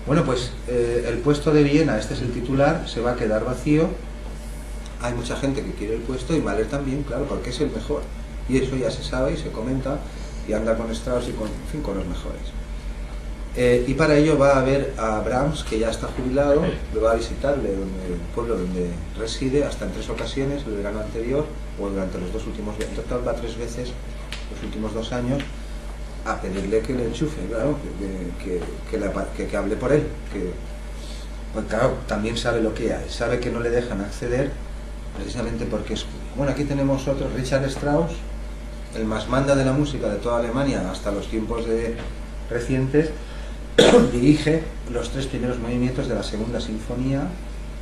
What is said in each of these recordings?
Bueno, pues el puesto de Viena, este es el titular, se va a quedar vacío. Hay mucha gente que quiere el puesto y Mahler también, claro, porque es el mejor. Y eso ya se sabe y se comenta y anda con Strauss y con, en fin, con los mejores. Y para ello va a ver a Brahms, que ya está jubilado, le va a visitarle en el pueblo donde reside hasta en 3 ocasiones, el verano anterior o durante los 2 últimos, en total va 3 veces los últimos 2 años, a pedirle que le enchufe, claro, que hable por él, que pues claro, también sabe lo que hay, sabe que no le dejan acceder precisamente porque es judío. Bueno, aquí tenemos otro, Richard Strauss, el más manda de la música de toda Alemania hasta los tiempos recientes, dirige los 3 primeros movimientos de la segunda sinfonía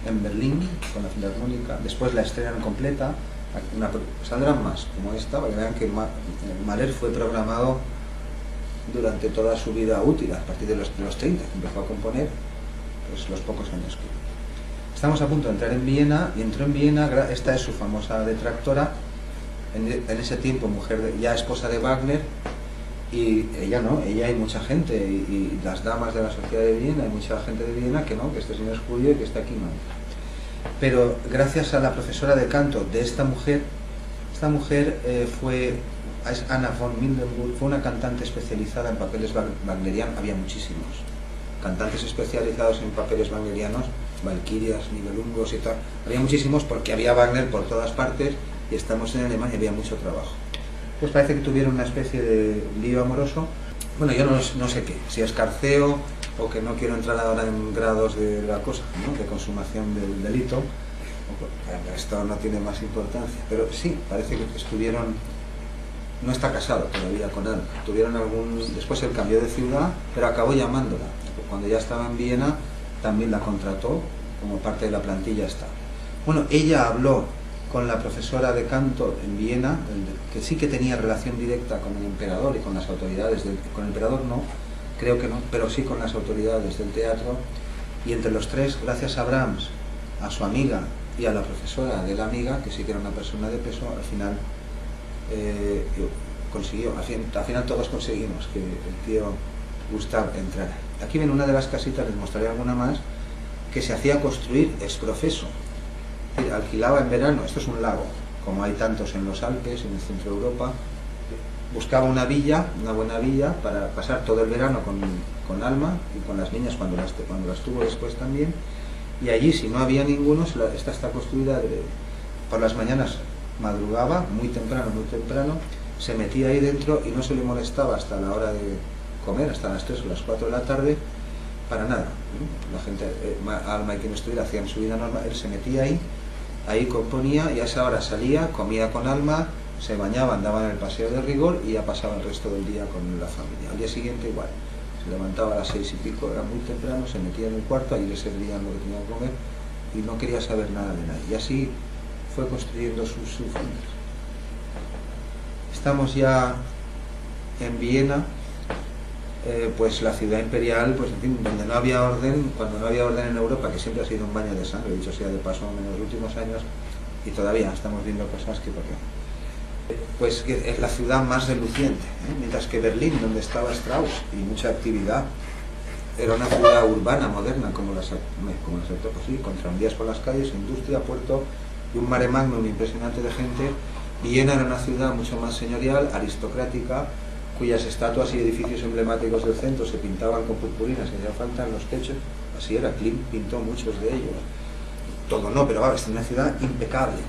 en Berlín con la Filarmónica, después la estrenan completa, saldrán más como esta, para que vean que Mahler fue programado durante toda su vida útil, a partir de los 30, que empezó a componer, pues los pocos años que... Estamos a punto de entrar en Viena, y entró en Viena, esta es su famosa detractora, en ese tiempo ya esposa de Wagner, y ella no, ella hay mucha gente, y las damas de la sociedad de Viena, hay mucha gente de Viena que no, que este señor es judío y que está aquí no. Pero gracias a la profesora de canto de esta mujer es Anna von Mildenburg, fue una cantante especializada en papeles wagnerianos, había muchísimos cantantes especializados en papeles wagnerianos, valquirias, nibelungos y tal, había muchísimos porque había Wagner por todas partes y estamos en Alemania y había mucho trabajo. Pues parece que tuvieron una especie de lío amoroso, bueno, yo no sé qué, si escarceo o que no quiero entrar ahora en grados de la cosa, ¿no?, de consumación del delito, esto no tiene más importancia, pero sí, parece que estuvieron, no está casado todavía con Ana, después él cambió de ciudad, pero acabó llamándola, cuando ya estaba en Viena también la contrató como parte de la plantilla está. Bueno, ella habló con la profesora de canto en Viena, que sí que tenía relación directa con el emperador y con las autoridades, con el emperador no, creo que no, pero sí con las autoridades del teatro, y entre los 3, gracias a Brahms, a su amiga y a la profesora de la amiga, que sí que era una persona de peso, al final consiguió, al final todos conseguimos que el tío Gustav entrara. Aquí ven una de las casitas, les mostraré alguna más, que se hacía construir ex profeso, es decir, alquilaba en verano, esto es un lago, como hay tantos en los Alpes, en el centro de Europa, buscaba una villa, una buena villa, para pasar todo el verano con Alma y con las niñas cuando las tuvo después también, y allí, si no había ninguno, esta está construida por las mañanas, madrugaba muy temprano, se metía ahí dentro y no se le molestaba hasta la hora de comer, hasta las 3 o las 4 de la tarde, para nada. La gente, Alma y quien estuviera, hacían su vida normal, él se metía ahí componía, y a esa hora salía, comía con Alma, se bañaba, andaba en el paseo de rigor y ya pasaba el resto del día con la familia. Al día siguiente igual, se levantaba a las 6 y pico, era muy temprano, se metía en el cuarto, allí le servían lo que tenía que comer y no quería saber nada de nadie. Y así fue construyendo sus familias. Estamos ya en Viena, pues la ciudad imperial, pues en fin, donde no había orden, cuando no había orden en Europa, que siempre ha sido un baño de sangre, dicho sea de paso, en los últimos años, y todavía estamos viendo cosas que pues es la ciudad más reluciente, mientras que Berlín, donde estaba Strauss y mucha actividad, era una ciudad urbana, moderna, como las pues sí, con tranvías por las calles, industria, puerto y un mare magnum impresionante de gente. Viena era una ciudad mucho más señorial, aristocrática, cuyas estatuas y edificios emblemáticos del centro se pintaban con purpurinas que hacía falta en los techos, así era, Klimt pintó muchos de ellos, todo no, pero es una ciudad impecable,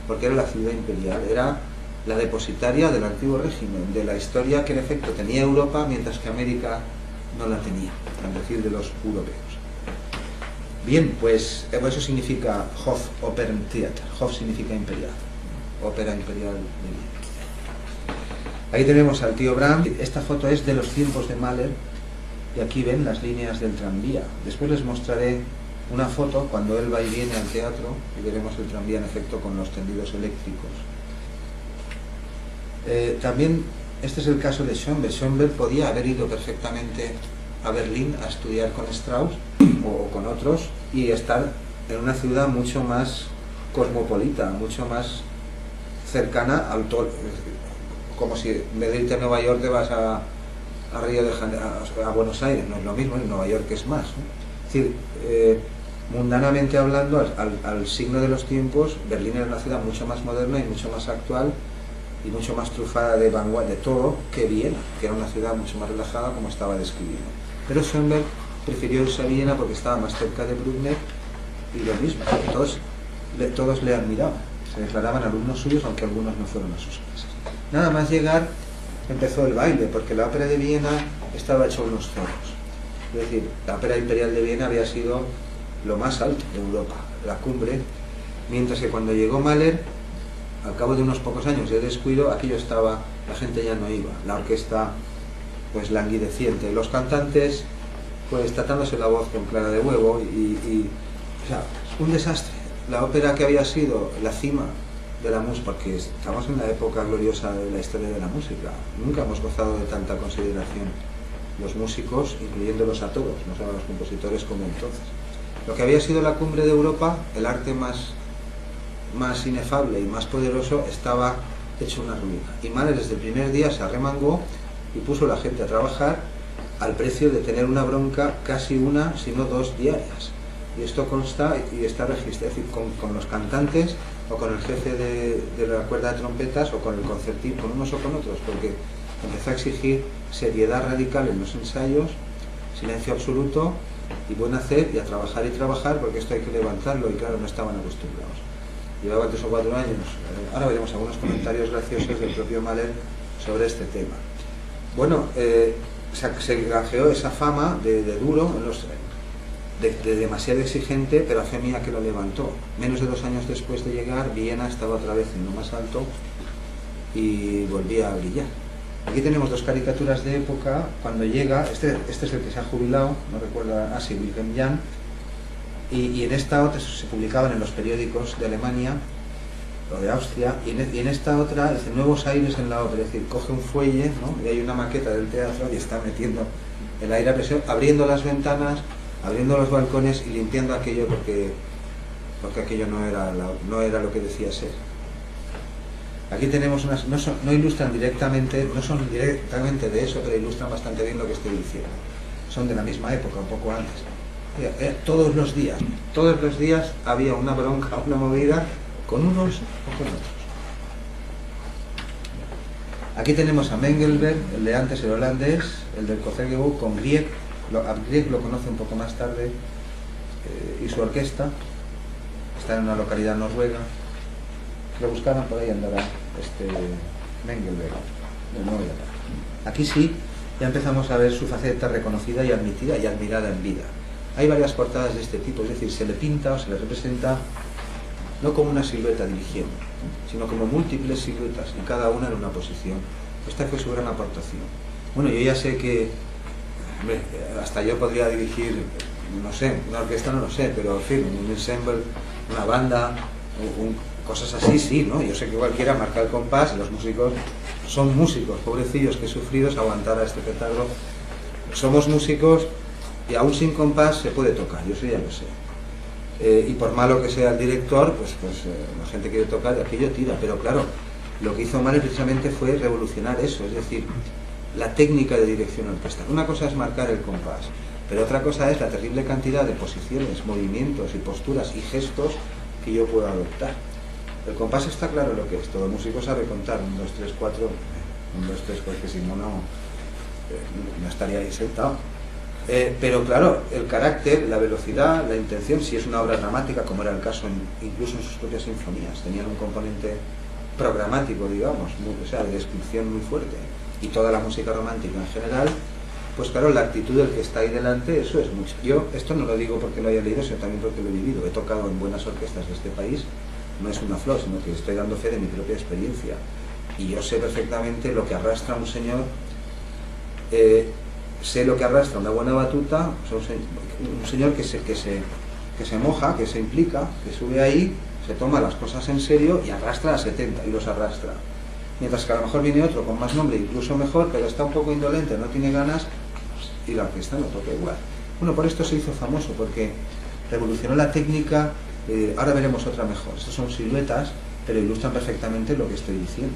porque era la ciudad imperial, era la depositaria del antiguo régimen, de la historia que en efecto tenía Europa, mientras que América no la tenía, es decir, de los europeos. Bien, pues eso significa Hofoperntheater, Hof significa imperial, ópera imperial de Viena. Ahí tenemos al tío Brahms. Esta foto es de los tiempos de Mahler y aquí ven las líneas del tranvía. Después les mostraré una foto cuando él va y viene al teatro y veremos el tranvía en efecto con los tendidos eléctricos. También este es el caso de Schoenberg. Schoenberg podía haber ido perfectamente a Berlín a estudiar con Strauss o con otros y estar en una ciudad mucho más cosmopolita, mucho más cercana al todo, como si en vez de irte a Nueva York te vas a Río de Janeiro, a Buenos Aires, no es lo mismo, en Nueva York es más, ¿no? Es decir, mundanamente hablando, al signo de los tiempos, Berlín era una ciudad mucho más moderna y mucho más actual y mucho más trufada de vanguardia, de todo, que Viena, que era una ciudad mucho más relajada, como estaba describiendo. Pero Schoenberg prefirió irse a Viena porque estaba más cerca de Bruckner, y lo mismo, todos le admiraban, se declaraban alumnos suyos, aunque algunos no fueron a sus clases. Nada más llegar empezó el baile, porque la ópera de Viena estaba hecha unos zorros. Es decir, la ópera imperial de Viena había sido lo más alto de Europa, la cumbre, mientras que cuando llegó Mahler, al cabo de unos pocos años de descuido, aquello estaba, la gente ya no iba, la orquesta pues languideciente, los cantantes pues tratándose la voz con clara de huevo o sea, un desastre. La ópera que había sido la cima de la música, porque estamos en la época gloriosa de la historia de la música, nunca hemos gozado de tanta consideración los músicos, incluyéndolos a todos, no solo a los compositores como entonces. Lo que había sido la cumbre de Europa, el arte más inefable y más poderoso, estaba hecho una ruina. Y Mahler desde el primer día se arremangó y puso a la gente a trabajar al precio de tener una bronca casi una, si no dos diarias. Y esto consta y está registrado, es decir, con los cantantes o con el jefe de la cuerda de trompetas o con el concertín, con unos o con otros, porque empezó a exigir seriedad radical en los ensayos, silencio absoluto y buen hacer, y a trabajar y trabajar, porque esto hay que levantarlo, y claro, no estaban acostumbrados. Llevaba 3 o 4 años, ahora veremos algunos comentarios graciosos del propio Mahler sobre este tema. Bueno, se granjeó esa fama de duro, de demasiado exigente, pero a fe mía que lo levantó. Menos de 2 años después de llegar, Viena estaba otra vez en lo más alto y volvía a brillar. Aquí tenemos 2 caricaturas de época. Cuando llega, este es el que se ha jubilado, no recuerdo, sí, Wilhelm Jahn, y en esta otra se publicaban en los periódicos de Alemania o de Austria, y en esta otra dice nuevos aires en la ópera, es decir, coge un fuelle, ¿no? Y hay una maqueta del teatro y está metiendo el aire a presión, abriendo las ventanas, abriendo los balcones y limpiando aquello porque aquello no era lo que decía ser. Aquí tenemos unas, no ilustran directamente, no son directamente de eso, pero ilustran bastante bien lo que estoy diciendo. Son de la misma época, un poco antes. Todos los días había una bronca, una movida con unos o con otros. Aquí tenemos a Mengelberg, el de antes, el holandés, el del Concertgebouw, con Grieg. A Grieg lo conoce un poco más tarde, y su orquesta. Está en una localidad noruega. Si lo buscaran por ahí andará Mengelberg. No, aquí sí, ya empezamos a ver su faceta reconocida y admitida y admirada en vida. Hay varias portadas de este tipo, es decir, se le pinta o se le representa no como una silueta dirigiendo, sino como múltiples siluetas, y cada una en una posición. Esta fue su gran aportación. Bueno, yo ya sé que hasta yo podría dirigir, no sé, una orquesta no lo sé, pero en fin, un ensemble, una banda, cosas así, sí, ¿no? Yo sé que cualquiera marca el compás y los músicos son músicos, pobrecillos, que sufridos aguantar a este petardo. Somos músicos y aún sin compás se puede tocar, yo eso ya lo sé. Y por malo que sea el director, pues la gente quiere tocar y aquello tira, pero claro, lo que hizo Mahler precisamente fue revolucionar eso, es decir, la técnica de dirección orquestal. Una cosa es marcar el compás, pero otra cosa es la terrible cantidad de posiciones, movimientos y posturas y gestos que yo puedo adoptar. El compás está claro lo que es, todo músico sabe contar 1, 2, 3, 4, 1, 2, 3, porque si no, no estaría ahí sentado. Pero claro, el carácter, la velocidad, la intención, si es una obra dramática, como era el caso incluso en sus propias sinfonías, tenían un componente programático, digamos, o sea, de descripción muy fuerte, y toda la música romántica en general, pues claro, la actitud del que está ahí delante, eso es mucho. Yo esto no lo digo porque lo haya leído, sino también porque lo he vivido. He tocado en buenas orquestas de este país, no es una flor, sino que estoy dando fe de mi propia experiencia, y yo sé perfectamente lo que arrastra un señor. Sé lo que arrastra una buena batuta, un señor que se moja, que se implica, que sube ahí, se toma las cosas en serio y arrastra a 70 y los arrastra. Mientras que a lo mejor viene otro con más nombre, incluso mejor, pero está un poco indolente, no tiene ganas, y la orquesta no toca igual. Bueno, por esto se hizo famoso, porque revolucionó la técnica. Ahora veremos otra mejor. Estas son siluetas, pero ilustran perfectamente lo que estoy diciendo.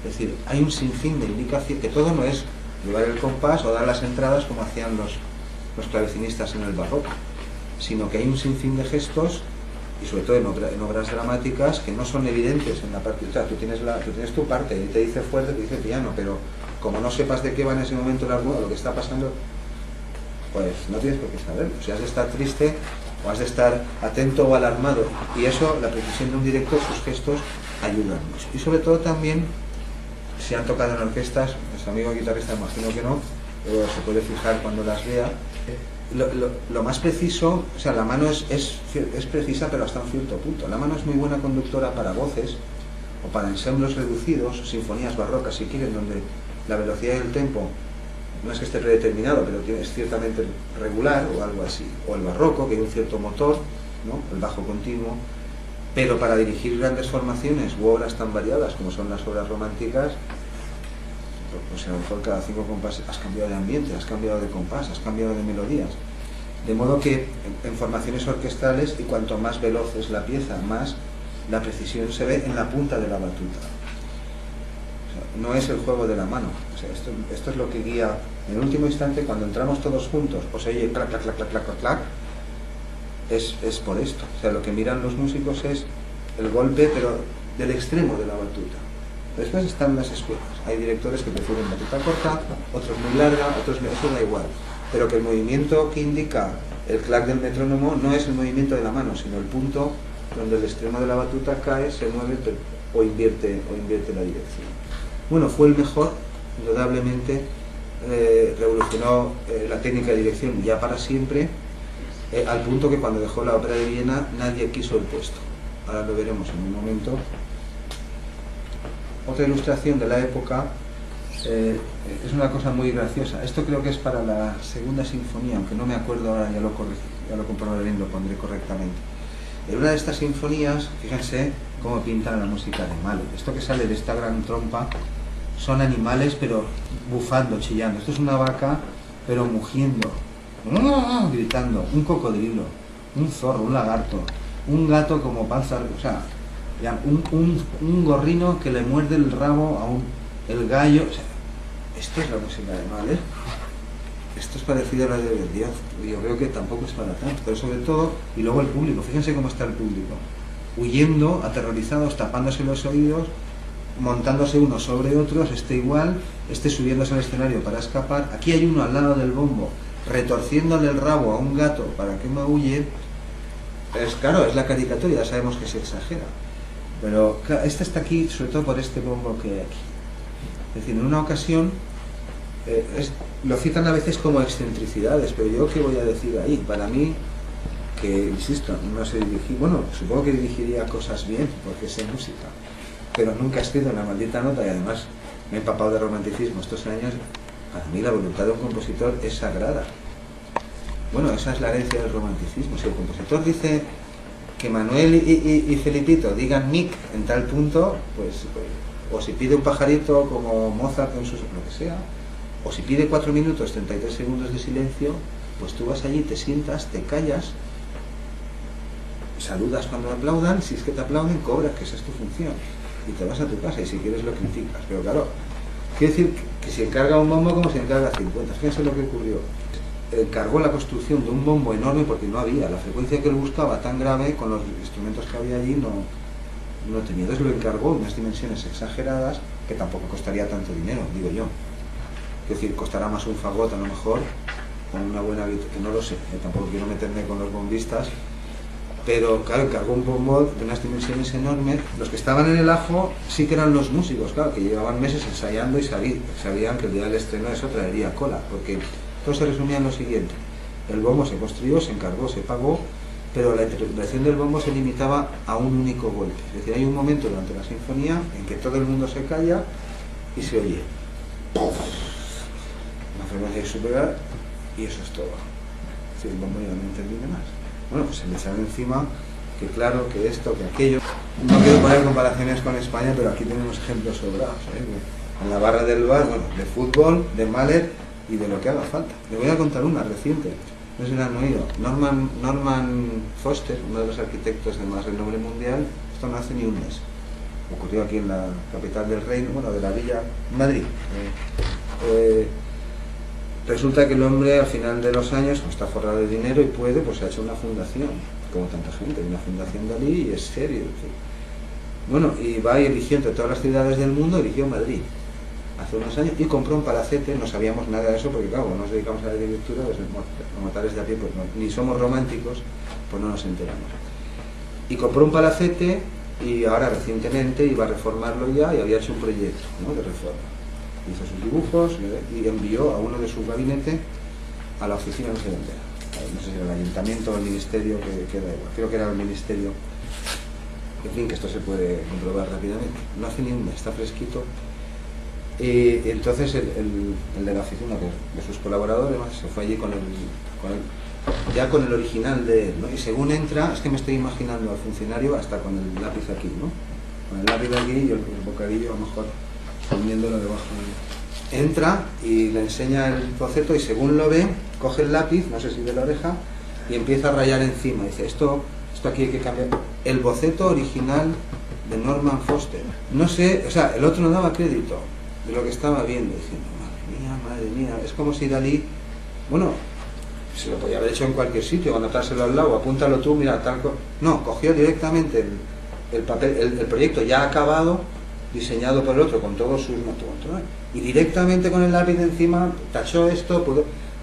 Es decir, hay un sinfín de indicaciones, que todo no es llevar el compás o dar las entradas como hacían los clavecinistas en el barroco. sino que hay un sinfín de gestos, y sobre todo en obras dramáticas, que no son evidentes en la parte. O sea, tú tienes tu parte, y te dice fuerte, te dice piano, pero como no sepas de qué va en ese momento la armonía, lo que está pasando, pues no tienes por qué saberlo. O sea, has de estar triste o has de estar atento o alarmado, y eso, la precisión de un director, sus gestos ayudan mucho. Y sobre todo también, si han tocado en orquestas, nuestro amigo guitarrista imagino que no, pero se puede fijar cuando las vea, lo más preciso, o sea, la mano es precisa, pero hasta un cierto punto. La mano es muy buena conductora para voces o para ensembles reducidos, sinfonías barrocas si quieren, donde la velocidad y el tempo no es que esté predeterminado, pero es ciertamente regular o algo así. O el barroco, que hay un cierto motor, ¿no? El bajo continuo. Pero para dirigir grandes formaciones u obras tan variadas como son las obras románticas, pues a lo mejor cada 5 compases has cambiado de ambiente, has cambiado de compás, has cambiado de melodías. De modo que en formaciones orquestales, y cuanto más veloz es la pieza, más la precisión se ve en la punta de la batuta. O sea, no es el juego de la mano. O sea, esto es lo que guía. En el último instante, cuando entramos todos juntos, o se oye clac, clac, clac, clac, clac, clac, clac, es por esto. O sea, lo que miran los músicos es el golpe, pero del extremo de la batuta. Después están las escuelas. Hay directores que prefieren batuta corta, otros muy larga, otros eso da igual. Pero que el movimiento que indica el clac del metrónomo no es el movimiento de la mano, sino el punto donde el extremo de la batuta cae, se mueve o invierte la dirección. Bueno, fue el mejor, indudablemente, revolucionó la técnica de dirección ya para siempre, al punto que cuando dejó la ópera de Viena nadie quiso el puesto. Ahora lo veremos en un momento. Otra ilustración de la época es una cosa muy graciosa. Esto creo que es para la segunda sinfonía, aunque no me acuerdo ahora, ya lo comprobaré bien, lo pondré correctamente. En una de estas sinfonías, fíjense cómo pintan la música de Mahler. Esto que sale de esta gran trompa son animales, pero bufando, chillando. Esto es una vaca, pero mugiendo, gritando, un cocodrilo, un zorro, un lagarto, un gato como panza, o sea, un gorrino que le muerde el rabo a el gallo. O sea, esto es la música de Mahler. Esto es parecido a la de Verdiaz. Yo creo que tampoco es para tanto, pero sobre todo, y luego el público, fíjense cómo está el público, huyendo, aterrorizados, tapándose los oídos, montándose unos sobre otros, igual, subiéndose al escenario para escapar. Aquí hay uno al lado del bombo, retorciéndole el rabo a un gato para que maulle. Es claro, es la caricatura, ya sabemos que se exagera. Pero claro, este está aquí sobre todo por este bombo que hay aquí. Es decir, en una ocasión, lo citan a veces como excentricidades, pero yo qué voy a decir ahí. Para mí, que insisto, no sé dirigir, bueno, supongo que dirigiría cosas bien, porque sé música, pero nunca he escrito una maldita nota, y además me he empapado de romanticismo estos años. Para mí la voluntad de un compositor es sagrada. Bueno, esa es la herencia del romanticismo. Si el compositor dice que Manuel y Felipito digan Nick en tal punto, pues, o si pide un pajarito como Mozart en su, lo que sea, o si pide 4 minutos 33 segundos de silencio, pues tú vas allí, te sientas, te callas, saludas cuando aplaudan, si es que te aplauden, cobras, que esa es tu función, y te vas a tu casa, y si quieres lo criticas. Pero claro, quiere decir que si encarga un bombo como si encarga 50. Fíjense lo que ocurrió. Encargó la construcción de un bombo enorme porque no había, la frecuencia que él buscaba tan grave, con los instrumentos que había allí, no tenía. Entonces lo encargó en unas dimensiones exageradas, que tampoco costaría tanto dinero, digo yo. Es decir, costará más un fagot a lo mejor, con una buena guitarra, que no lo sé, tampoco quiero meterme con los bombistas, pero claro, encargó un bombo de unas dimensiones enormes. Los que estaban en el ajo sí que eran los músicos, claro, que llevaban meses ensayando y sabían que el día del estreno eso traería cola, porque todo se resumía en lo siguiente: el bombo se construyó, se encargó, se pagó, pero la interpretación del bombo se limitaba a un único golpe. Es decir, hay un momento durante la sinfonía en que todo el mundo se calla y se oye una frecuencia superior, y eso es todo. Es decir, el bombo ya no interviene más. Bueno, pues se le echaron encima que claro, que esto, que aquello. No quiero poner comparaciones con España, pero aquí tenemos ejemplos sobrados, en la barra del bar, bueno, de fútbol, de Mahler y de lo que haga falta. Le voy a contar una reciente, no sé si la han oído. Norman Foster, uno de los arquitectos de más renombre mundial, esto no hace ni un mes. Ocurrió aquí en la capital del reino, bueno, de la villa, Madrid. resulta que el hombre al final de los años, como está forrado de dinero y puede, pues se ha hecho una fundación, como tanta gente, una fundación Dalí, y es serio. Bueno, y va y eligió entre todas las ciudades del mundo, eligió Madrid hace unos años y compró un palacete. No sabíamos nada de eso porque claro, no nos dedicamos a la arquitectura, pues los mortales de a pie, pues no, ni somos románticos, pues no nos enteramos. Y compró un palacete y ahora recientemente iba a reformarlo ya y había hecho un proyecto, ¿no?, de reforma. Hizo sus dibujos y envió a uno de su gabinete a la oficina, no sé dónde era, no sé si era el ayuntamiento o el ministerio, que da igual, creo que era el ministerio. En fin, que esto se puede comprobar rápidamente. No hace ni un mes, está fresquito. Y entonces el de la oficina, de sus colaboradores, se fue allí con el original de él, ¿no? Y según entra, es que me estoy imaginando al funcionario hasta con el lápiz aquí, ¿no? Con el lápiz aquí y el bocadillo a lo mejor poniéndolo debajo. Entra y le enseña el boceto y según lo ve, coge el lápiz, no sé si de la oreja, y empieza a rayar encima. Dice, esto aquí hay que cambiar. El boceto original de Norman Foster. No sé, o sea, el otro no daba crédito de lo que estaba viendo, diciendo, madre mía, es como si Dalí, bueno, se lo podía haber hecho en cualquier sitio, anotárselo al lado, apúntalo tú, mira, tal cosa. No, cogió directamente el papel, el proyecto ya acabado, diseñado por el otro, con todos sus notas, y directamente con el lápiz encima, tachó esto,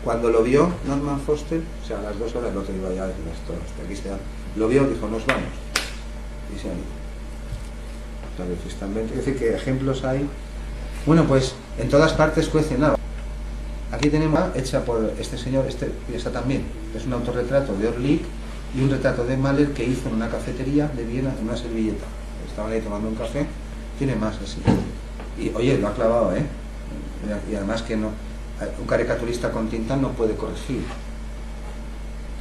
cuando lo vio Norman Foster, o sea, a las 2 horas el otro iba ya a decir esto, hasta aquí está, lo vio, dijo, nos vamos, y se han ido. Es decir, que ejemplos hay. Bueno, pues en todas partes cuece nada. Aquí tenemos hecha por este señor, esta también, es un autorretrato de Orlik y un retrato de Mahler que hizo en una cafetería de Viena, en una servilleta. Estaban ahí tomando un café, tiene más así. Y oye, lo ha clavado, ¿eh? Y además que no, un caricaturista con tinta no puede corregir.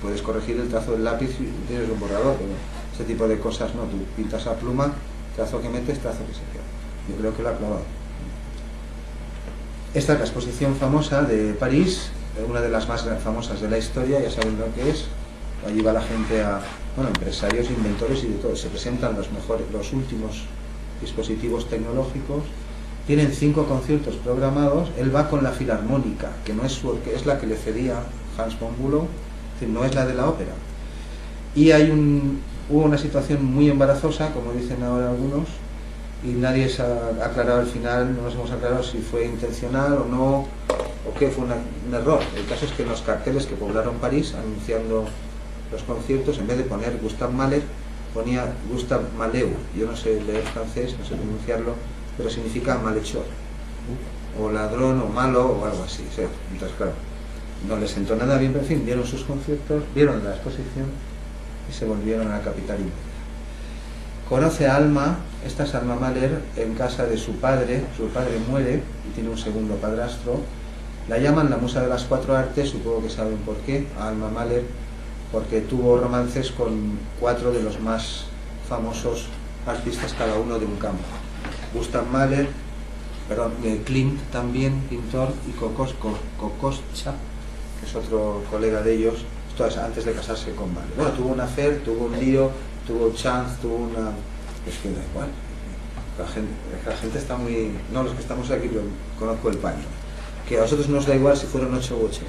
Puedes corregir el trazo del lápiz si tienes un borrador, pero ese tipo de cosas no, tú pintas a pluma, trazo que metes, trazo que se queda. Yo creo que lo ha clavado. Esta es la exposición famosa de París, una de las más famosas de la historia, ya saben lo que es. Allí va la gente empresarios, inventores y de todo. Se presentan los últimos dispositivos tecnológicos. Tienen 5 conciertos programados. Él va con la Filarmónica, que no es su orquesta, es la que le cedía Hans von Bülow, es decir, no es la de la ópera. Y hubo una situación muy embarazosa, como dicen ahora algunos, y nadie se ha aclarado al final, no nos hemos aclarado si fue intencional o no, o qué fue un error. El caso es que en los carteles que poblaron París anunciando los conciertos, en vez de poner Gustav Mahler, ponía Gustav Maleu. Yo no sé leer francés, no sé pronunciarlo, pero significa malhechor, o ladrón, o malo, o algo así, ¿sí? Entonces, claro, no les sentó nada bien, pero en fin, vieron sus conciertos, vieron la exposición y se volvieron a la capital inmediata. Conoce a Alma, esta es Alma Mahler, en casa de su padre muere y tiene un segundo padrastro. La llaman la musa de las 4 artes, supongo que saben por qué, a Alma Mahler, porque tuvo romances con 4 de los más famosos artistas, cada uno de un campo. Gustav Mahler, Klimt también, pintor, y Kokoschka, que es otro colega de ellos, esto es antes de casarse con Mahler. Bueno, tuvo un affair, tuvo un lío, tuvo chance, tuvo una... Es que da igual, la gente está muy... No, los que estamos aquí, yo conozco el paño. Que a vosotros no os da igual si fueron 8 u 80.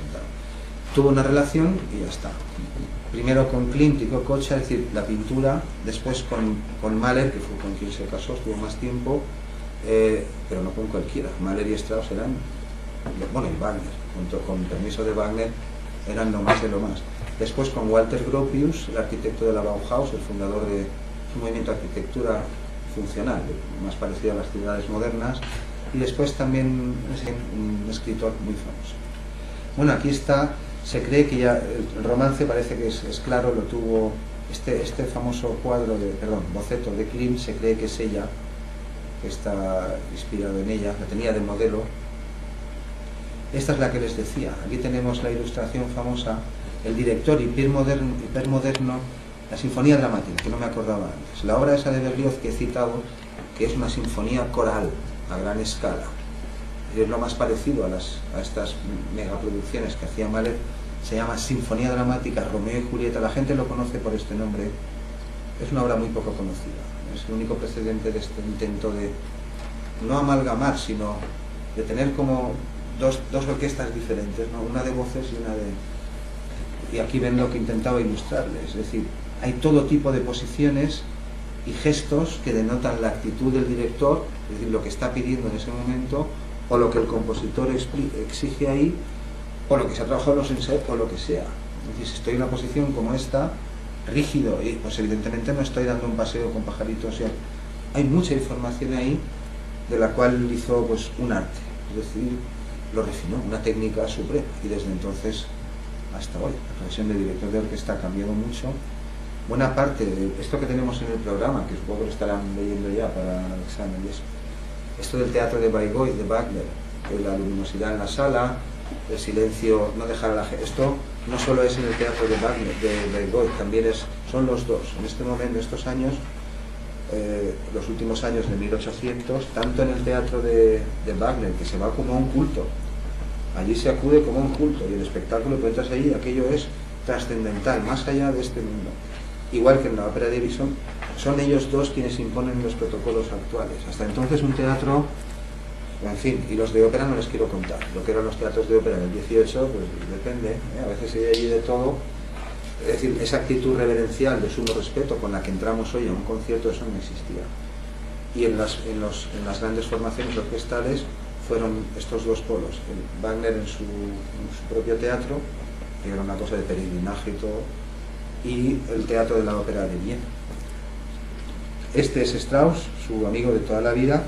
Tuvo una relación y ya está. Primero con Klimt y Kokoschka, es decir, la pintura, después con Mahler, que fue con quien se casó, estuvo más tiempo, pero no con cualquiera. Mahler y Strauss eran... Bueno, y Wagner, con permiso de Wagner, eran lo más de lo más. Después con Walter Gropius, el arquitecto de la Bauhaus, el fundador de un movimiento de arquitectura funcional, más parecido a las ciudades modernas, y después también un escritor muy famoso. Bueno, aquí está, se cree que ya el romance parece que es claro, lo tuvo este famoso boceto de Klimt, se cree que es ella, que está inspirado en ella, la tenía de modelo. Esta es la que les decía, aquí tenemos la ilustración famosa, el director hipermoderno, la Sinfonía Dramática, que no me acordaba antes. La obra esa de Berlioz que he citado, que es una sinfonía coral a gran escala. Es lo más parecido a estas megaproducciones que hacía Mahler, se llama Sinfonía Dramática, Romeo y Julieta. La gente lo conoce por este nombre. Es una obra muy poco conocida. Es el único precedente de este intento de no amalgamar, sino de tener como dos orquestas diferentes, ¿no? Una de voces y una de... Y aquí ven lo que intentaba ilustrarles, es decir, hay todo tipo de posiciones y gestos que denotan la actitud del director, es decir, lo que está pidiendo en ese momento, o lo que el compositor exige ahí, o lo que se ha trabajado en los ensayos, o lo que sea. Es decir, si estoy en una posición como esta, rígido, y pues evidentemente no estoy dando un paseo con pajaritos, hay mucha información ahí de la cual hizo pues un arte, es decir, lo refinó, una técnica suprema, y desde entonces hasta hoy la profesión de director de orquesta ha cambiado mucho. Buena parte de esto que tenemos en el programa, que supongo que lo estarán leyendo ya para el examen y eso, esto del teatro de Bayreuth, de Wagner, de la luminosidad en la sala, el silencio, no dejar a la gente, esto no solo es en el teatro de Wagner, de Bayreuth, también son los dos. En este momento, estos años, los últimos años de 1800, tanto en el teatro de Wagner, que se va como a un culto, allí se acude como a un culto, y el espectáculo que entras allí, aquello es trascendental, más allá de este mundo. Igual que en la ópera de Edison, son ellos dos quienes imponen los protocolos actuales. Hasta entonces un teatro, en fin, y los de ópera no les quiero contar. Lo que eran los teatros de ópera en el 18, pues depende, a veces hay allí de todo. Es decir, esa actitud reverencial de sumo respeto con la que entramos hoy a un concierto, eso no existía. Y en las grandes formaciones orquestales fueron estos dos polos. El Wagner en su propio teatro, que era una cosa de peregrinaje y todo, y el teatro de la ópera de Viena. Este es Strauss, su amigo de toda la vida,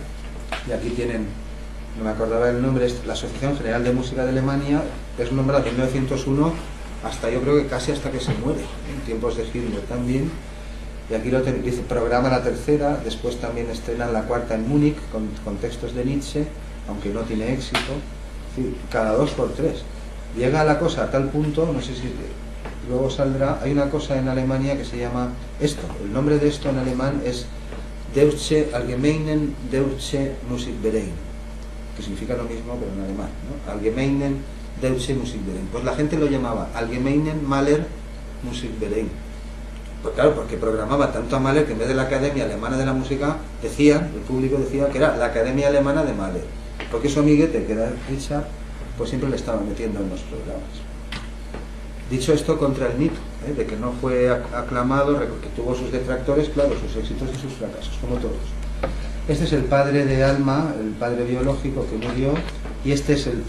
y aquí tienen, no me acordaba el nombre, es la Asociación General de Música de Alemania, es nombrado en 1901 hasta, yo creo que casi hasta que se muere, en tiempos de Hitler también, y aquí lo dice, programa la tercera, después también estrenan la cuarta en Múnich con textos de Nietzsche, aunque no tiene éxito, es decir, cada 2 por 3. Llega la cosa a tal punto, no sé si luego saldrá, hay una cosa en Alemania que se llama esto, el nombre de esto en alemán es Deutsche Allgemeinen Deutsche Musikverein, que significa lo mismo pero en alemán, ¿no? Allgemeinen Deutsche Musikverein. Pues la gente lo llamaba Allgemeinen Mahler Musikverein. Pues claro, porque programaba tanto a Mahler que en vez de la Academia Alemana de la Música, el público decía que era la Academia Alemana de Mahler, porque su amiguete, que era Richard, pues siempre le estaba metiendo en los programas. Dicho esto contra el mito, de que no fue aclamado, que tuvo sus detractores, claro, sus éxitos y sus fracasos, como todos. Este es el padre de Alma, el padre biológico que murió, y este es el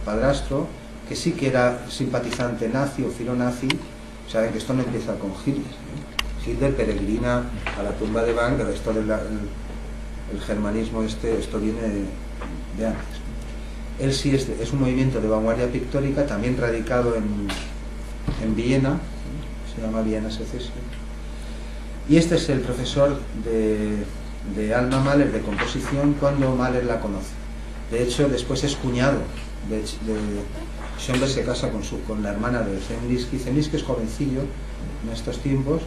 padrastro, que sí que era simpatizante nazi o filonazi. Saben que esto no empieza con Hitler, ¿no? Hitler peregrina a la tumba de Wagner, esto del el germanismo esto viene de antes. Él sí es un movimiento de vanguardia pictórica, también radicado en Viena, se llama Viena Secession. Y este es el profesor de Alma Mahler de composición cuando Mahler la conoce. De hecho, después es cuñado Schoenberg, se casa con la hermana de Zemlinsky. Zemlinsky es jovencillo en estos tiempos,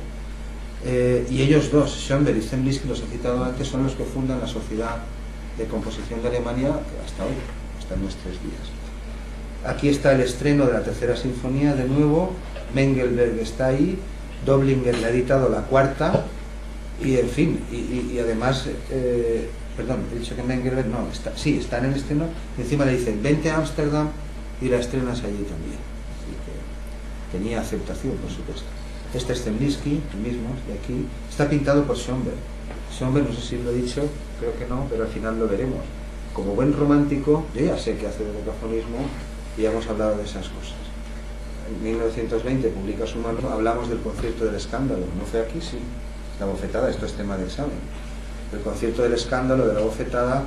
y ellos dos, Schoenberg y Zemlinsky, los he citado antes, son los que fundan la Sociedad de Composición de Alemania, que hasta hoy, hasta nuestros días. Aquí está el estreno de la tercera sinfonía, de nuevo, Mengelberg está ahí, Doblinger le ha editado la cuarta, y en fin, y además, perdón, he dicho que Mengelberg, no, está en el estreno, y encima le dicen, vente a Ámsterdam y la estrenas allí también. Así que tenía aceptación, por supuesto. Este es Zemlinsky, el mismo, y aquí está pintado por Schoenberg. Schoenberg, no sé si lo he dicho, creo que no, pero al final lo veremos. Como buen romántico, yo ya sé que hace de decafonismo y ya hemos hablado de esas cosas. En 1920 publica su manual, hablamos del concierto del escándalo, ¿no fue aquí? Sí, la bofetada, esto es tema de examen. El concierto del escándalo, de la bofetada,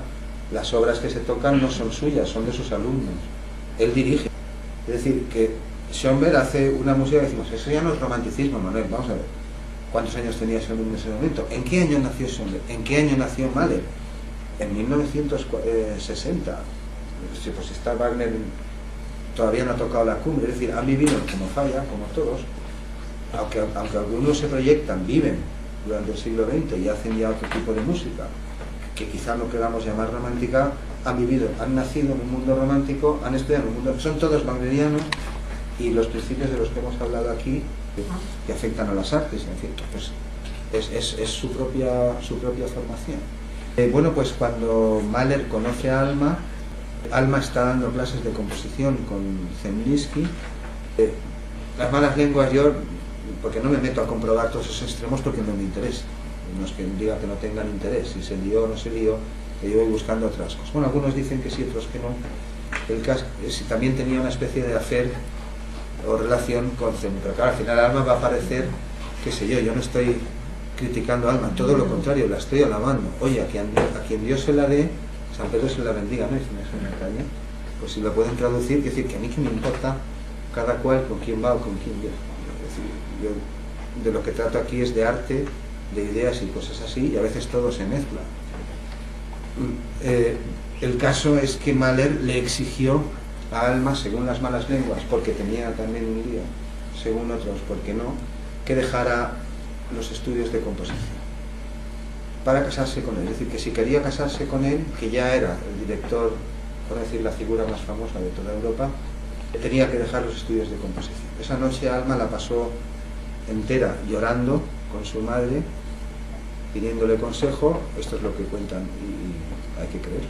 las obras que se tocan no son suyas, son de sus alumnos. Él dirige. Es decir, que Schoenberg hace una música que decimos, eso ya no es romanticismo, Manuel, vamos a ver. ¿Cuántos años tenía Schoenberg en ese momento? ¿En qué año nació Schoenberg? ¿En qué año nació Mahler? En 1960. Pues está Wagner, todavía no ha tocado la cumbre, es decir, han vivido como falla, como todos, aunque algunos se proyectan, viven durante el siglo XX y hacen ya otro tipo de música, que quizá no queramos llamar romántica, han nacido en un mundo romántico, han estudiado en un mundo, son todos wagnerianos, y los principios de los que hemos hablado aquí, que afectan a las artes, en fin, pues es su propia formación. Bueno, pues cuando Mahler conoce a Alma, Alma está dando clases de composición con Zemlinsky. Las malas lenguas, yo, porque no me meto a comprobar todos esos extremos porque no me interesa. No es que diga que no tengan interés, si se lió o no se lió, que yo voy buscando otras cosas. Bueno, algunos dicen que sí, otros que no. El caso es si también tenía una especie de affair o relación con Zemlinsky. Pero claro, al final Alma va a parecer, qué sé yo no estoy criticando a Alma, todo lo contrario, la estoy alabando. Oye, a quien Dios se la dé, San Pedro se la bendiga, ¿no? Es una calle. Pues si lo pueden traducir, quiere decir que a mí que me importa cada cual con quién va o con quién viene. Es decir, yo de lo que trato aquí es de arte, de ideas y cosas así, y a veces todo se mezcla. El caso es que Mahler le exigió a Alma, según las malas lenguas, porque tenía también un lío, según otros, porque no, que dejara los estudios de composición para casarse con él. Es decir, que si quería casarse con él, que ya era el director, por decir, la figura más famosa de toda Europa, tenía que dejar los estudios de composición. Esa noche Alma la pasó entera llorando con su madre, pidiéndole consejo. Esto es lo que cuentan y hay que creerlo.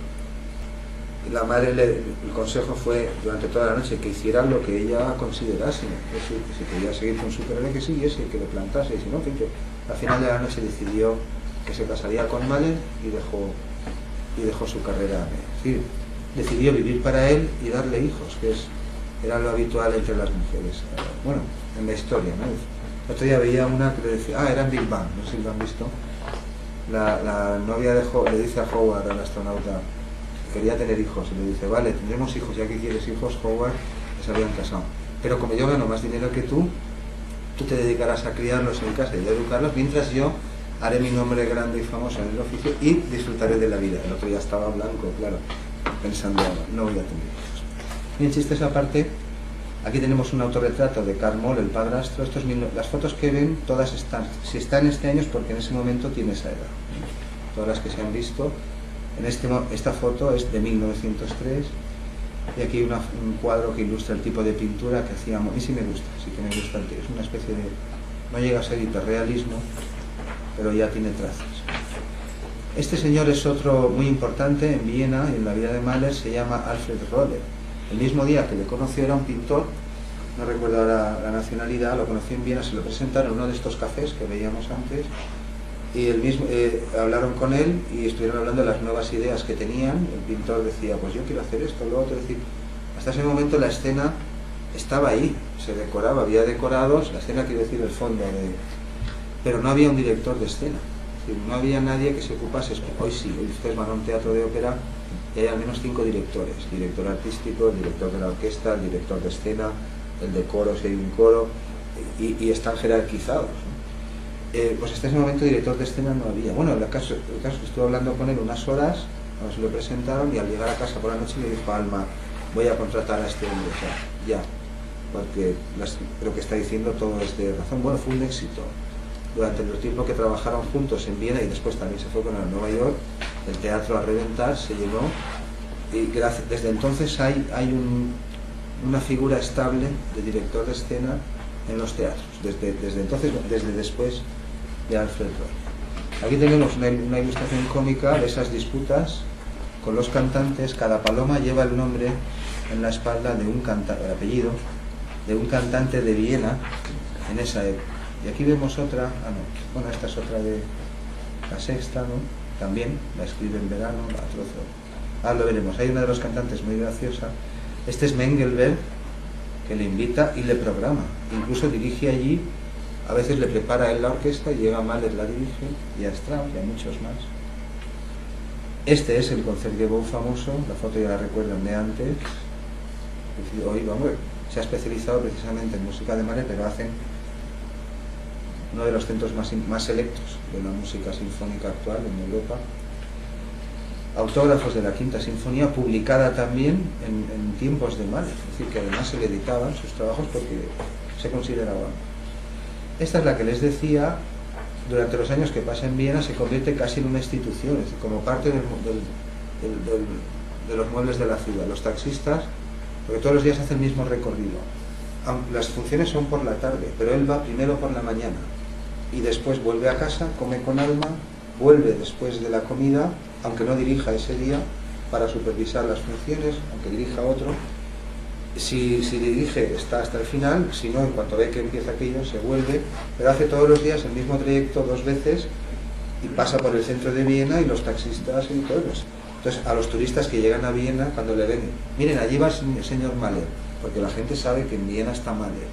La madre, el consejo fue durante toda la noche que hiciera lo que ella considerase, que si quería seguir con su carrera, que siguiese, que le plantase, y si no, que al final de la noche decidió que se casaría con Mahler y dejó su carrera. Es decir, decidió vivir para él y darle hijos, que era lo habitual entre las mujeres. Bueno, en la historia, ¿no? El otro día veía una que le decía, era en Big Bang, no sé si lo han visto. La novia le dice a Howard, al astronauta, que quería tener hijos, y le dice, vale, tendremos hijos, ya que quieres hijos, Howard, que se habían casado. Pero como yo gano más dinero que tú te dedicarás a criarlos en casa y a educarlos, mientras yo haré mi nombre grande y famoso en el oficio y disfrutaré de la vida. El otro ya estaba blanco, claro, pensando, no voy a tener hijos. Bien, chistes aparte, aquí tenemos un autorretrato de Karl Moll, el padrastro. Las fotos que ven, todas están, si está en este año es porque en ese momento tiene esa edad. Todas las que se han visto, esta foto es de 1903, y aquí un cuadro que ilustra el tipo de pintura que hacíamos. A mí sí me gusta, sí que me gusta, es una especie de, no llega a ser hiperrealismo, pero ya tiene trazas. Este señor es otro muy importante en Viena, en la vida de Mahler, se llama Alfred Roder. El mismo día que le conoció era un pintor, no recuerdo ahora la nacionalidad, lo conoció en Viena, se lo presentaron en uno de estos cafés que veíamos antes, y hablaron con él y estuvieron hablando de las nuevas ideas que tenían. El pintor decía, pues yo quiero hacer esto, lo otro. Es decir, hasta ese momento la escena estaba ahí, se decoraba, había decorados, la escena quiere decir el fondo, pero no había un director de escena. Es decir, no había nadie que se ocupase. Hoy sí, hoy ustedes van a un teatro de ópera y hay al menos 5 directores: director artístico, el director de la orquesta, el director de escena, el de coro si hay un coro, y están jerarquizados, ¿no? Pues hasta ese momento director de escena no había. Bueno, el caso es que estuve hablando con él unas horas, nos lo presentaron, y al llegar a casa por la noche le dijo a Alma, voy a contratar a este hombre, o sea, ya, porque lo que está diciendo todo es de razón. Bueno, fue un éxito. Durante el tiempo que trabajaron juntos en Viena, y después también se fue con él a Nueva York, el teatro a reventar, se llenó, y desde entonces hay una figura estable de director de escena en los teatros, desde entonces, desde después de Alfred Roder. Aquí tenemos una ilustración cómica de esas disputas con los cantantes. Cada paloma lleva el nombre en la espalda de un cantante, el apellido de un cantante de Viena en esa época. Y aquí vemos otra, bueno, esta es otra de la Sexta, ¿no? También la escribe en verano, la trozo. Ahora lo veremos. Hay una de los cantantes muy graciosa. Este es Mengelberg, que le invita y le programa. Incluso dirige allí, a veces le prepara él la orquesta, y llega Mahler, la dirige, y a Strauss y a muchos más. Este es el Concertgebouw famoso, la foto ya la recuerdan de antes. Hoy, vamos, se ha especializado precisamente en música de Mahler, pero hacen uno de los centros más selectos de la música sinfónica actual en Europa. Autógrafos de la Quinta Sinfonía, publicada también en tiempos de Mahler, es decir, que además se le editaban sus trabajos porque se consideraban. Esta es la que les decía, durante los años que pasa en Viena se convierte casi en una institución, es decir, como parte de los muebles de la ciudad. Los taxistas, porque todos los días hacen el mismo recorrido. Las funciones son por la tarde, pero él va primero por la mañana y después vuelve a casa, come con Alma, vuelve después de la comida, aunque no dirija ese día, para supervisar las funciones, aunque dirija otro. Si dirige está hasta el final, si no, en cuanto ve que empieza aquello, se vuelve, pero hace todos los días el mismo trayecto 2 veces y pasa por el centro de Viena y los taxistas y todos. Entonces, a los turistas que llegan a Viena, cuando le ven, miren, allí va el señor Mahler, porque la gente sabe que en Viena está Mahler.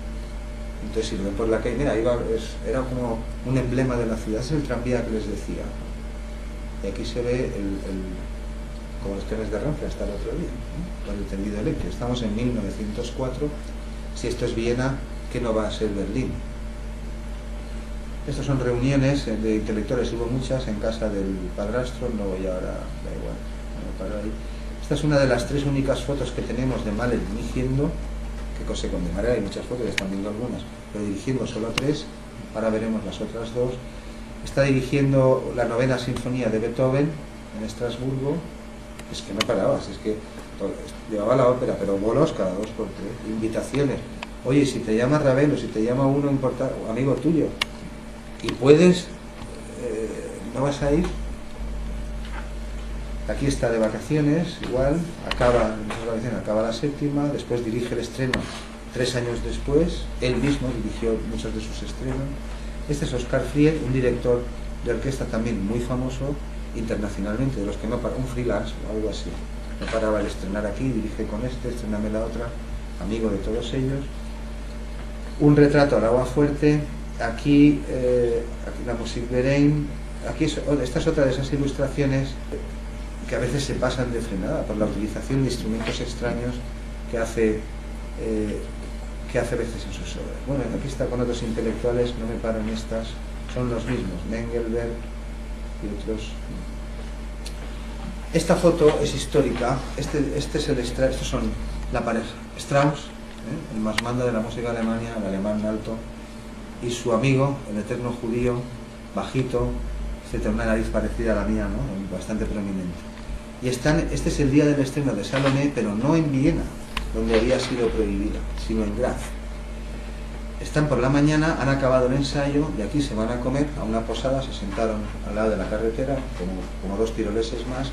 Entonces, si lo ven por la calle, mira, ahí va, era como un emblema de la ciudad, es el tranvía que les decía. Y aquí se ve como los trenes de Renfe hasta el otro día, ¿no? Con el tendido eléctrico. Estamos en 1904, si esto es Viena, ¿qué no va a ser Berlín? Estas son reuniones de intelectuales, hubo muchas en casa del padrastro, no voy ahora, da igual, no paro ahí. Esta es una de las 3 únicas fotos que tenemos de Mahler dirigiendo, que se condemará, hay muchas fotos, están viendo algunas, pero dirigiendo solo 3, ahora veremos las otras 2. Está dirigiendo la 9ª Sinfonía de Beethoven en Estrasburgo. Es que no parabas, es que llevaba la ópera, pero bolos cada 2 por 3, invitaciones. Oye, si te llama Ravel o si te llama uno importante, amigo tuyo, y puedes, no vas a ir. Aquí está de vacaciones, igual, acaba la 7ª, después dirige el estreno 3 años después, él mismo dirigió muchos de sus estrenos. Este es Oscar Fried, un director de orquesta también muy famoso internacionalmente, de los que no para, un freelance o algo así, no paraba de estrenar aquí, dirige con este, estrename la otra, amigo de todos ellos. Un retrato al agua fuerte, aquí la Musik Verein, esta es otra de esas ilustraciones que a veces se pasan de frenada por la utilización de instrumentos extraños que hace a veces en sus obras. Bueno, aquí está con otros intelectuales, no me paro en estas, son los mismos, Mengelberg y otros. Esta foto es histórica, estos son la pareja, Strauss, el más manda de la música alemana, el alemán alto, y su amigo, el eterno judío, bajito, tiene una nariz parecida a la mía, ¿no? Bastante prominente. Y este es el día del estreno de Salomé, pero no en Viena, donde había sido prohibida, sino en Graz. Están por la mañana, han acabado el ensayo, y aquí se van a comer a una posada, se sentaron al lado de la carretera, como 2 tiroleses más.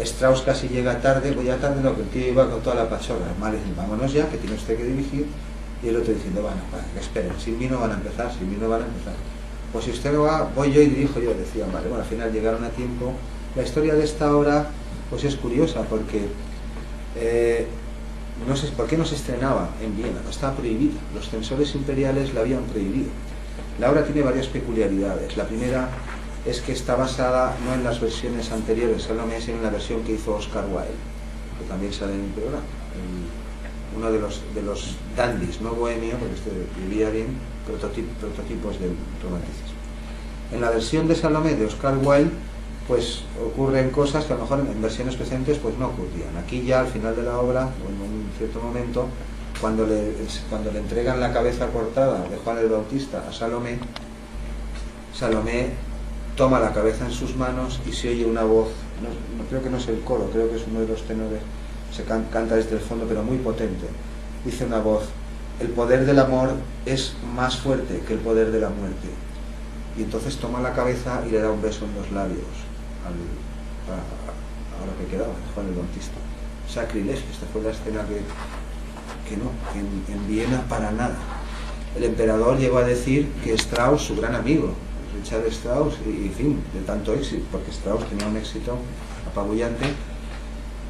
Strauss casi llega tarde, pues ya tarde no, que el tío iba con toda la pachorra. Mahler dice, vámonos ya, que tiene usted que dirigir, y el otro diciendo, bueno, esperen, sin mí no van a empezar, Pues si usted no va, voy yo y dirijo yo, decía Mahler. Bueno, al final llegaron a tiempo. La historia de esta obra pues es curiosa, porque no sé por qué no se estrenaba en Viena, no estaba prohibida, los censores imperiales la habían prohibido. La obra tiene varias peculiaridades. La primera es que está basada no en las versiones anteriores, Salomé, sino en la versión que hizo Oscar Wilde, que también sale en el programa. Uno de los dandies, no bohemio, porque este vivía bien, prototipos del romanticismo. En la versión de Salomé de Oscar Wilde, pues ocurren cosas que a lo mejor en versiones presentes pues no ocurrían. Aquí ya al final de la obra, o en un cierto momento, cuando le entregan la cabeza cortada de Juan el Bautista a Salomé, Salomé toma la cabeza en sus manos y se oye una voz, no creo que no es el coro, creo que es uno de los tenores, se canta desde el fondo, pero muy potente. Dice una voz, el poder del amor es más fuerte que el poder de la muerte. Y entonces toma la cabeza y le da un beso en los labios a lo que quedaba, Juan el Bautista. Sacrilegio, esta fue la escena que no, en Viena para nada. El emperador llegó a decir que Strauss, su gran amigo, Richard Strauss, y en fin, de tanto éxito, porque Strauss tenía un éxito apabullante,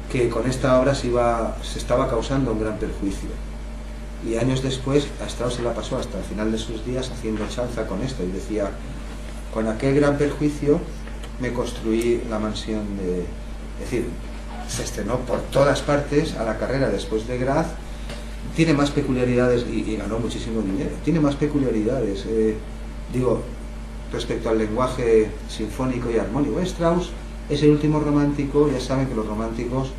que con esta obra se estaba causando un gran perjuicio. Y años después a Strauss se la pasó hasta el final de sus días haciendo chanza con esto, y decía, con aquel gran perjuicio me construí la mansión de... Es decir, se estrenó por todas partes a la carrera después de Graz, tiene más peculiaridades y ganó muchísimo dinero, tiene más peculiaridades, digo, respecto al lenguaje sinfónico y armónico. Strauss es el último romántico, ya saben que los románticos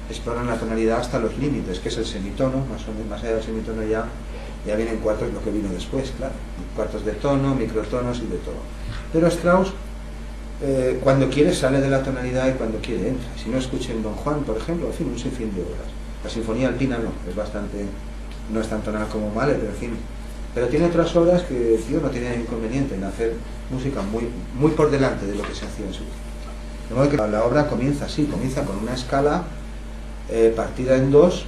exploran la tonalidad hasta los límites, que es el semitono, más o menos más allá del semitono ya vienen cuartos, lo que vino después, claro, cuartos de tono, microtonos y de todo. Pero Strauss, cuando quiere sale de la tonalidad y cuando quiere entra. Si no, escuchen Don Juan, por ejemplo, en fin, un sinfín de obras. La Sinfonía Alpina no, no es tan tonal como Mahler, pero en fin. Pero tiene otras obras que, tío, no tiene inconveniente en hacer música muy por delante de lo que se hacía en su tiempo. De modo que la obra comienza así, comienza con una escala partida en dos,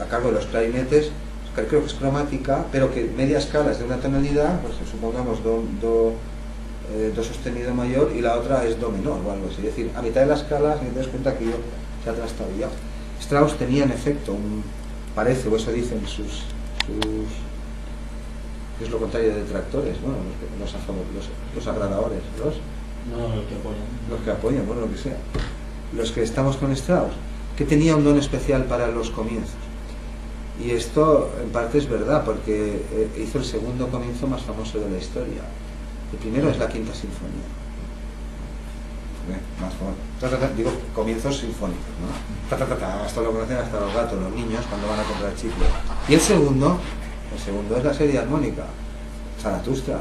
a cargo de los clarinetes, creo que es cromática, pero que media escala es de una tonalidad, pues supongamos do sostenido mayor y la otra es do menor o algo así. Es decir, a mitad de la escala, si te das cuenta que yo se ha trastabillado. Strauss tenía en efecto parece, o eso dicen es lo contrario de detractores, bueno, los agradadores, los que apoyan, bueno, lo que sea. Los que estamos con Strauss, que tenía un don especial para los comienzos. Y esto en parte es verdad, porque hizo el segundo comienzo más famoso de la historia. El primero es la Quinta Sinfonía. Más famoso. Digo, comienzos sinfónicos, ¿no? Esto lo conocen hasta los gatos, los niños, cuando van a comprar chicle. Y el segundo es la serie armónica. Zaratustra,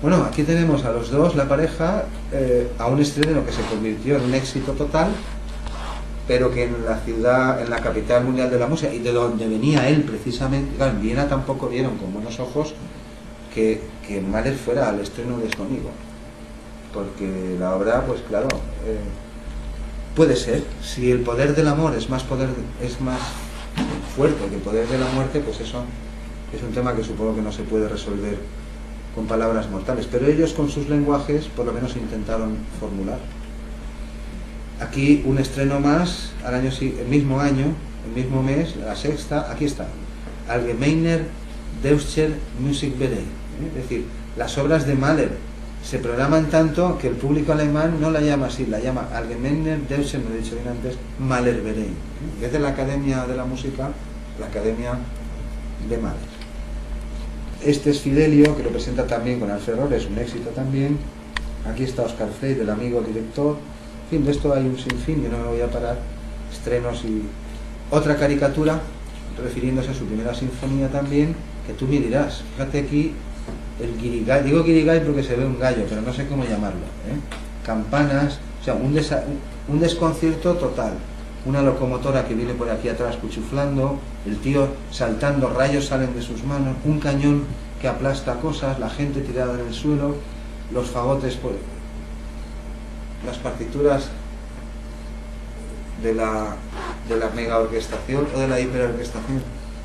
Bueno, aquí tenemos a los dos, la pareja, a un estreno que se convirtió en un éxito total, pero que en la ciudad, en la capital mundial de la música, y de donde venía él precisamente, claro, en Viena tampoco vieron con buenos ojos que Mahler fuera al estreno de Sonido, porque la obra, pues claro, puede ser, si el poder del amor es más fuerte que el poder de la muerte, pues eso es un tema que supongo que no se puede resolver con palabras mortales, pero ellos con sus lenguajes por lo menos intentaron formular. Aquí un estreno más, el mismo año, el mismo mes, la sexta, aquí está, Allgemeiner Deutscher Musikverein, es decir, las obras de Mahler se programan tanto que el público alemán no la llama así, la llama Allgemeiner Deutscher, me he dicho bien antes, Mahlerverein. Desde la Academia de la Música, la Academia de Mahler. Este es Fidelio, que lo presenta también con Alfred Rohr, es un éxito también. Aquí está Oscar Freire, el amigo director. En fin, de esto hay un sinfín, yo no me voy a parar. Estrenos y otra caricatura, refiriéndose a su primera sinfonía también, que tú me dirás, fíjate aquí, el guirigay, digo guirigay porque se ve un gallo, pero no sé cómo llamarlo, campanas, o sea, un desconcierto total, una locomotora que viene por aquí atrás cuchuflando, el tío saltando, rayos salen de sus manos, un cañón que aplasta cosas, la gente tirada en el suelo, los fagotes, pues, las partituras de la mega orquestación o de la hiperorquestación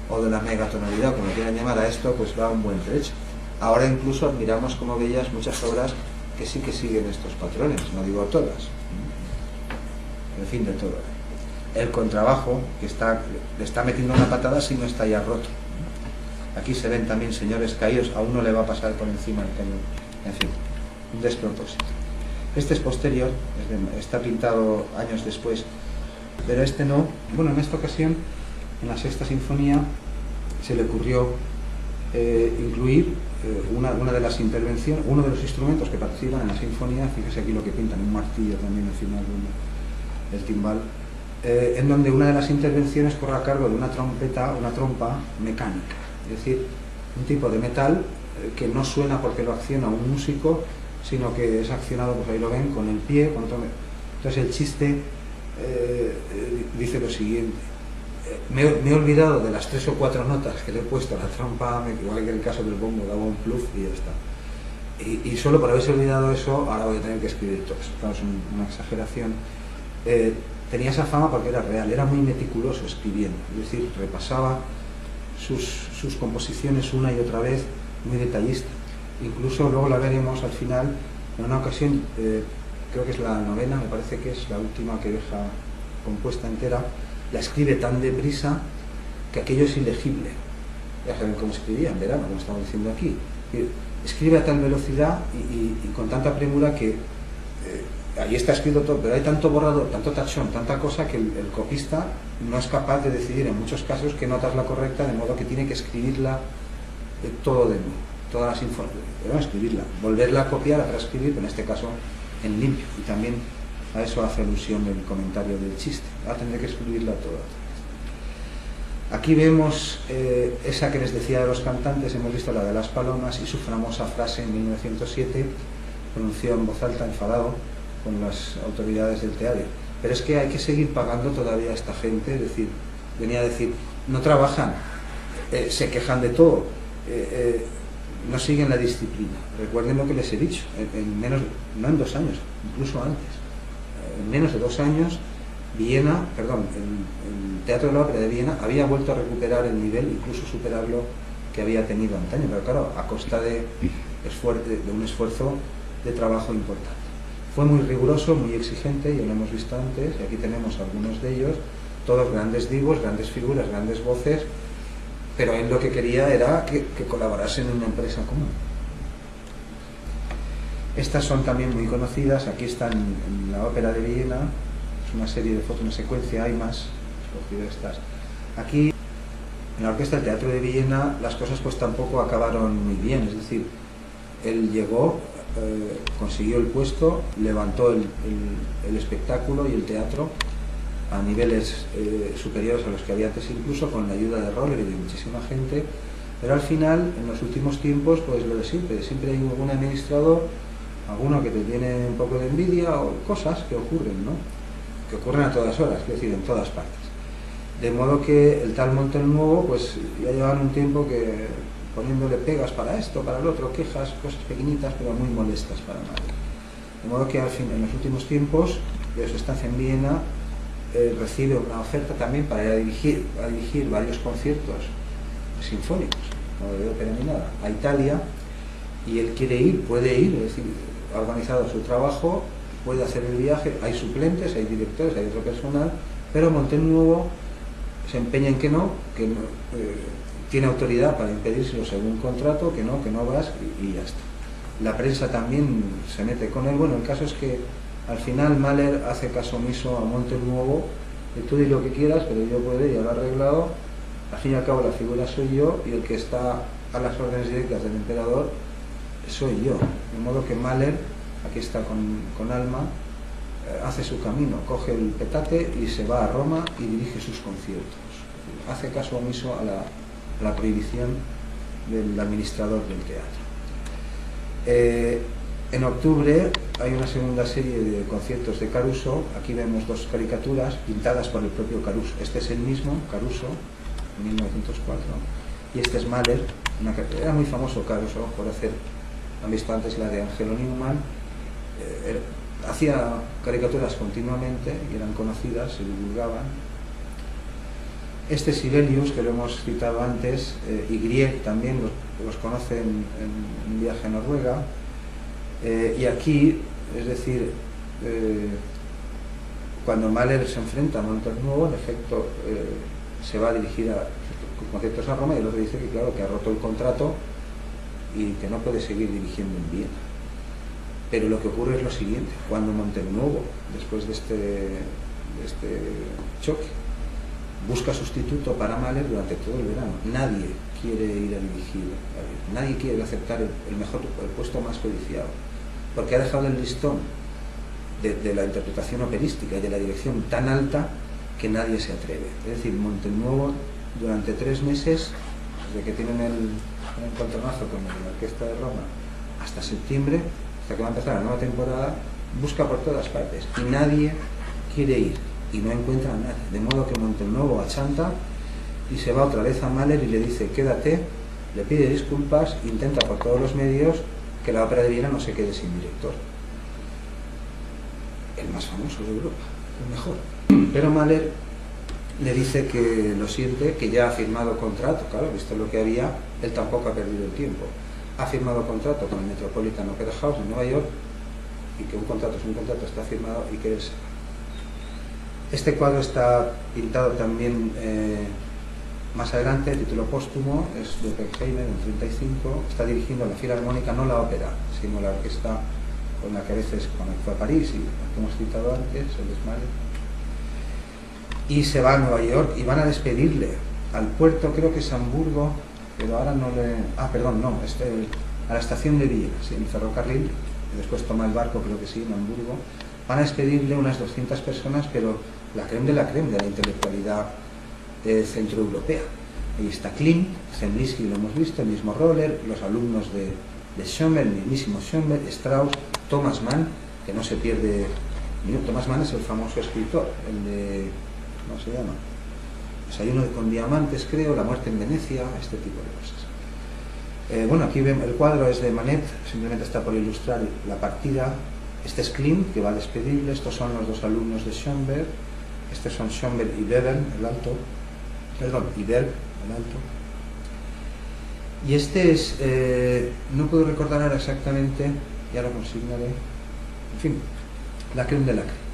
o de la megatonalidad, como quieran llamar a esto, pues va un buen trecho. Ahora incluso admiramos como bellas muchas obras que sí que siguen estos patrones, no digo todas, en fin, de todo. El contrabajo, que le está metiendo una patada si no está ya roto. Aquí se ven también señores caídos, a uno le va a pasar por encima el cañón, en fin, un despropósito. Este es posterior, está pintado años después, pero este no. Bueno, en esta ocasión, en la sexta sinfonía, se le ocurrió incluir una de las intervenciones, uno de los instrumentos que participan en la sinfonía, fíjese aquí lo que pintan, un martillo también encima del timbal, en donde una de las intervenciones corre a cargo de una trompa mecánica, es decir, un tipo de metal que no suena porque lo acciona un músico, sino que es accionado, pues ahí lo ven, con el pie, con otro. Entonces el chiste dice lo siguiente: me he olvidado de las 3 o 4 notas que le he puesto a la trompa, igual que en el caso del bombo, daba un pluf y ya está. Y solo por haberse olvidado eso, ahora voy a tener que escribir todo. Claro, es una exageración. Tenía esa fama porque era real, era muy meticuloso escribiendo, es decir, repasaba sus composiciones una y otra vez, muy detallista. Incluso luego la veremos al final, en una ocasión, creo que es la novena, me parece que es la última que deja compuesta entera, la escribe tan deprisa que aquello es ilegible. Ya saben cómo escribía en verano, como estamos diciendo aquí. Escribe a tal velocidad y con tanta premura que ahí está escrito todo, pero hay tanto borrador, tanto tachón, tanta cosa que el copista no es capaz de decidir en muchos casos qué nota es la correcta, de modo que tiene que escribirla todo de nuevo, toda la sinfonía, pero escribirla, volverla a copiar, a transcribir, pero en este caso en limpio, y también a eso hace alusión el comentario del chiste. Ahora tendré que escribirla toda. Aquí vemos esa que les decía de los cantantes, hemos visto la de las palomas y su famosa frase en 1907, pronunció en voz alta, enfadado con las autoridades del teatro. Pero es que hay que seguir pagando todavía a esta gente, es decir, venía a decir, no trabajan, se quejan de todo, no siguen la disciplina. Recuerden lo que les he dicho, no en 2 años, incluso antes. En menos de 2 años, el Teatro de la Ópera de Viena había vuelto a recuperar el nivel, incluso superarlo que había tenido antaño, pero claro, a costa de un esfuerzo de trabajo importante. Fue muy riguroso, muy exigente, ya lo hemos visto antes, y aquí tenemos algunos de ellos, todos grandes divos, grandes figuras, grandes voces, pero él lo que quería era que colaborasen en una empresa común. Estas son también muy conocidas, aquí están en la Ópera de Viena, es una serie de fotos, una secuencia, hay más, he escogido estas. Aquí, en la Orquesta del Teatro de Viena, las cosas pues tampoco acabaron muy bien, es decir, él llegó, consiguió el puesto, levantó el espectáculo y el teatro a niveles superiores a los que había antes, incluso con la ayuda de Roller y de muchísima gente, pero al final, en los últimos tiempos, pues lo de siempre hay algún administrador, alguno que te tiene un poco de envidia o cosas que ocurren, ¿no? Que ocurren a todas horas, es decir, en todas partes. De modo que el tal Montenuovo, pues ya llevan un tiempo que poniéndole pegas para esto, para el otro, quejas, cosas pequeñitas, pero muy molestas para nadie. De modo que al fin, en los últimos tiempos, de su estancia en Viena, recibe una oferta también para ir a dirigir varios conciertos sinfónicos, no de ópera ni nada, a Italia, y él quiere ir, puede ir, es decir, ha organizado su trabajo, puede hacer el viaje, hay suplentes, hay directores, hay otro personal, pero Montenuovo se empeña en que no, tiene autoridad para impedírselo según contrato, que no vas y ya está. La prensa también se mete con él. Bueno, el caso es que al final Mahler hace caso omiso a Montenuovo, que tú di lo que quieras, pero yo puedo, ya lo he arreglado, al fin y al cabo la figura soy yo y el que está a las órdenes directas del emperador soy yo. De modo que Mahler, aquí está con Alma, hace su camino, coge el petate y se va a Roma y dirige sus conciertos. Hace caso omiso a la prohibición del administrador del teatro. En octubre hay una segunda serie de conciertos de Caruso. Aquí vemos 2 caricaturas pintadas por el propio Caruso. Este es el mismo, Caruso, en 1904, y este es Mahler. Era muy famoso Caruso por hacer, han visto antes la de Angelo Neumann, hacía caricaturas continuamente y eran conocidas, se divulgaban. Este Sibelius, que lo hemos citado antes, y Grieg también los conoce en un viaje a Noruega, y aquí, es decir, cuando Mahler se enfrenta a Montenuovo, en efecto, se va a dirigir a conciertos a Roma, y el otro dice que claro, que ha roto el contrato y que no puede seguir dirigiendo en Viena. Pero lo que ocurre es lo siguiente: cuando Montenuovo, después de este choque, busca sustituto para Mahler durante todo el verano, nadie quiere ir a dirigir, nadie quiere aceptar el puesto más codiciado, porque ha dejado el listón de la interpretación operística y de la dirección tan alta que nadie se atreve. Es decir, Montenuovo durante 3 meses, desde que tienen el encontronazo con la Orquesta de Roma hasta septiembre, hasta que va a empezar la nueva temporada, busca por todas partes y nadie quiere ir y no encuentra a nadie, de modo que Montenuovo achanta y se va otra vez a Mahler y le dice quédate, le pide disculpas, intenta por todos los medios que la Ópera de Viena no se quede sin director, el más famoso de Europa, el mejor. Pero Mahler le dice que lo siente, que ya ha firmado contrato, claro, visto lo que había, él tampoco ha perdido el tiempo, ha firmado contrato con el Metropolitan Opera House en Nueva York, y que un contrato es un contrato, está firmado y que él se va. Este cuadro está pintado también más adelante, el título póstumo, es de Oppenheimer en 35, está dirigiendo la Filarmónica, no la ópera, sino la orquesta con la que a veces con la que fue a París y la que hemos citado antes, el Mahler. Y se va a Nueva York y van a despedirle al puerto, creo que es Hamburgo, pero ahora no le... a la estación de Viena, sí, en el ferrocarril, y después toma el barco, creo que sí, en Hamburgo. Van a despedirle unas 200 personas, pero la creme de la intelectualidad centroeuropea. Ahí está Klimt, Zemlinsky, lo hemos visto, el mismo Roller, los alumnos de Schoenberg, el mismísimo Schoenberg, Strauss, Thomas Mann, que no se pierde... Thomas Mann es el famoso escritor, el de... ¿cómo se llama? Desayuno con diamantes, creo, La muerte en Venecia, este tipo de cosas. Bueno, aquí vemos, el cuadro es de Manet, simplemente está por ilustrar la partida. Este es Klimt, que va a despedirle. Estos son los dos alumnos de Schoenberg. Estos son Schoenberg y Webern, el alto. Perdón, y Berg, el alto. Y este es, no puedo recordar ahora exactamente, ya lo consignaré. En fin, la creme de la creme.